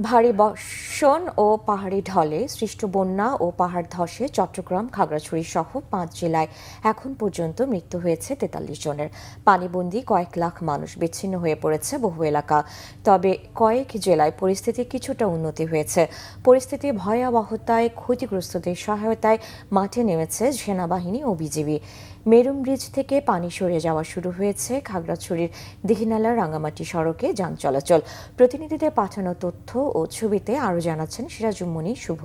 ভারী বর্ষণ ও পাহাড়ি ঢলে সৃষ্ট বন্যা ও পাহাড় ধসে চট্টগ্রাম, খাগড়াছড়ি সহ ৫ জেলায় এখন পর্যন্ত মৃত্যু হয়েছে ৪৩ জনের। পানিবন্দী কয়েক লাখ মানুষ, বিচ্ছিন্ন হয়ে পড়েছে বহু এলাকা। তবে কয়েক জেলায় পরিস্থিতি কিছুটা উন্নতি হয়েছে। পরিস্থিতি ভয়াবহতায় ক্ষতিগ্রস্তদের সহায়তায় মাঠে নেমেছে সেনাবাহিনী ও বিজিবি। মেরুং ব্রিজ থেকে পানি সরে যাওয়া শুরু হয়েছে খাগড়াছড়ির দীঘিনালা রাঙ্গামাটি সড়কে যান চলাচল। প্রতিনিধিদের পাঠানো তথ্য ও ছবিতে আরও জানাচ্ছেন সিরাজুম্মনি শুভ।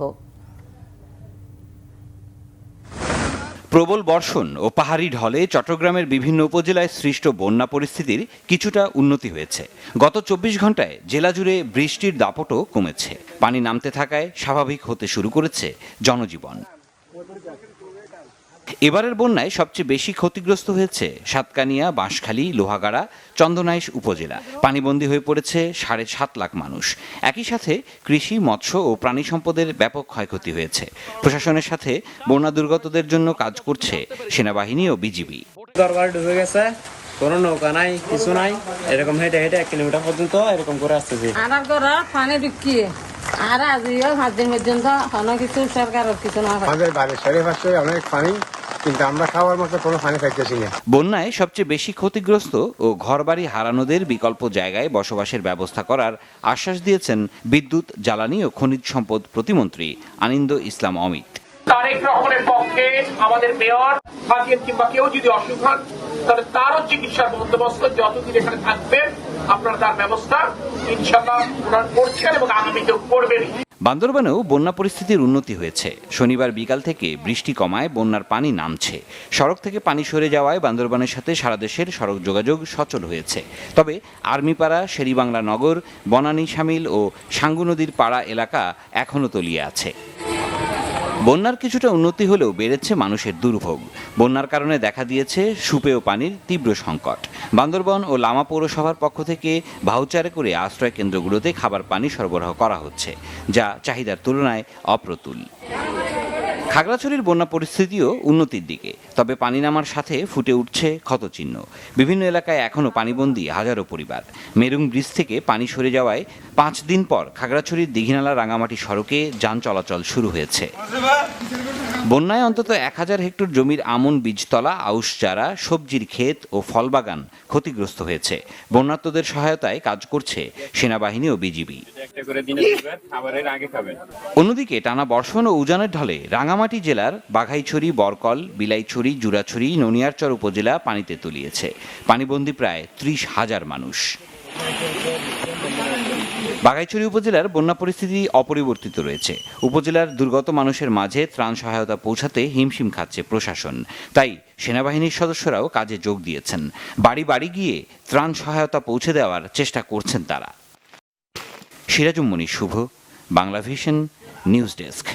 প্রবল বর্ষণ ও পাহাড়ি ঢলে চট্টগ্রামের বিভিন্ন উপজেলায় সৃষ্ট বন্যা পরিস্থিতির কিছুটা উন্নতি হয়েছে। গত ২৪ ঘন্টায় জেলা জুড়ে বৃষ্টির দাপটও কমেছে। পানি নামতে থাকায় স্বাভাবিক হতে শুরু করেছে জনজীবন। এবারের বন্যায় সবচেয়ে বেশি ক্ষতিগ্রস্ত হয়েছে সাতকানিয়া, বাঁশখালী, লোহাগাড়া, চন্দনাইশ উপজেলা। পানিবন্দী হয়ে পড়েছে ৭.৫ লাখ মানুষ। একই সাথে কৃষি, মৎস্য ও প্রাণী সম্পদের ব্যাপক ক্ষয়ক্ষতি হয়েছে। প্রশাসনের সাথে বন্যা দুর্গতদের জন্য কাজ করছে সেনাবাহিনী ও বিজিবি। দরবার ডুবে গেছে, কোনো নৌকা নাই, কিছু নাই, এরকম হেঁটে ১ কিলোমিটার পর্যন্ত এরকম করে আসতেছি। আমার ঘরে পানি ঢুকি আর আজও ৫ দিন পর্যন্ত কোনো কিছু সরকারের কিছু না। আমাদের বাড়ির চারিপাশে অনেক পানি, কিন্তু আমরা খাওয়ার মতো কোনো পানি পাইতেছি না। বন্যায় সবচেয়ে বেশি ক্ষতিগ্রস্ত ও ঘরবাড়ি হারানোদের বিকল্প জায়গায় বসবাসের ব্যবস্থা করার আশ্বাস দিয়েছেন বিদ্যুৎ, জ্বালানি ও খনিজ সম্পদ প্রতিমন্ত্রী আনিন্দ ইসলাম অমিত। তারেক রহমানের পক্ষে আমাদের মেয়র হাকিম কিংবা কেউ যদি অসুখ হন, তাহলে তারও চিকিৎসার বন্দোবস্ত যতদিন এখানে থাকবেন আপনারা তার ব্যবস্থা ইনশাআল্লাহ ওনারা করছেন এবং আগামীতেও করবেন। বান্দরবানেও বন্যা পরিস্থিতির উন্নতি হয়েছে। শনিবার বিকাল থেকে বৃষ্টি কমায় বন্যার পানি নামছে। সড়ক থেকে পানি সরে যাওয়ায় বান্দরবানের সাথে সারা দেশের সড়ক যোগাযোগ সচল হয়েছে। তবে আর্মিপাড়া, শেরিবাংলা নগর, বনানী শামিল ও সাঙ্গু নদীর পাড়া এলাকা এখনও তলিয়ে আছে। বন্যার কিছুটা উন্নতি হলেও বেড়েছে মানুষের দুর্ভোগ। বন্যার কারণে দেখা দিয়েছে সুপেয় পানির তীব্র সংকট। বান্দরবান ও লামা পৌরসভার পক্ষ থেকে ভাউচারে করে আশ্রয় কেন্দ্রগুলোতে খাবার পানি সরবরাহ করা হচ্ছে, যা চাহিদার তুলনায় অপ্রতুল। খাগড়াছড়ির বন্যা পরিস্থিতিও উন্নতির দিকে, তবে পানি নামার সাথে ফুটে উঠছে ক্ষতচিহ্ন। বিভিন্ন এলাকায় এখনও পানিবন্দী হাজারো পরিবার। মেরুং ব্রিজ থেকে পানি সরে যাওয়ায় ৫ দিন পর খাগড়াছড়ির দীঘিনালা রাঙ্গামাটি সড়কে যান চলাচল শুরু হয়েছে। বন্যায় অন্তত ১,০০০ হেক্টর জমির আমন, বীজতলা, আউশ চারা, সবজির ক্ষেত ও ফলবাগান ক্ষতিগ্রস্ত হয়েছে। বন্যার্তদের সহায়তায় কাজ করছে সেনাবাহিনী ও বিজিবি। অন্যদিকে টানা বর্ষণ ও উজানের ঢলে রাঙ্গামাটি জেলার বাঘাইছড়ি, বরকল, বিলাইছড়ি, জুরাছড়ি, ননিয়ারচর উপজেলা পানিতে তলিয়েছে। পানিবন্দী প্রায় ৩০,০০০ মানুষ। বাঘাইছড়ি উপজেলার বন্যা পরিস্থিতি অপরিবর্তিত রয়েছে। উপজেলার দুর্গত মানুষের মাঝে ত্রাণ সহায়তা পৌঁছাতে হিমশিম খাচ্ছে প্রশাসন। তাই সেনাবাহিনীর সদস্যরাও কাজে যোগ দিয়েছেন। বাড়ি বাড়ি গিয়ে ত্রাণ সহায়তা পৌঁছে দেওয়ার চেষ্টা করছেন তারা। সিরাজুম্মনি শুভ, বাংলা ভিশন, নিউজ ডেস্ক।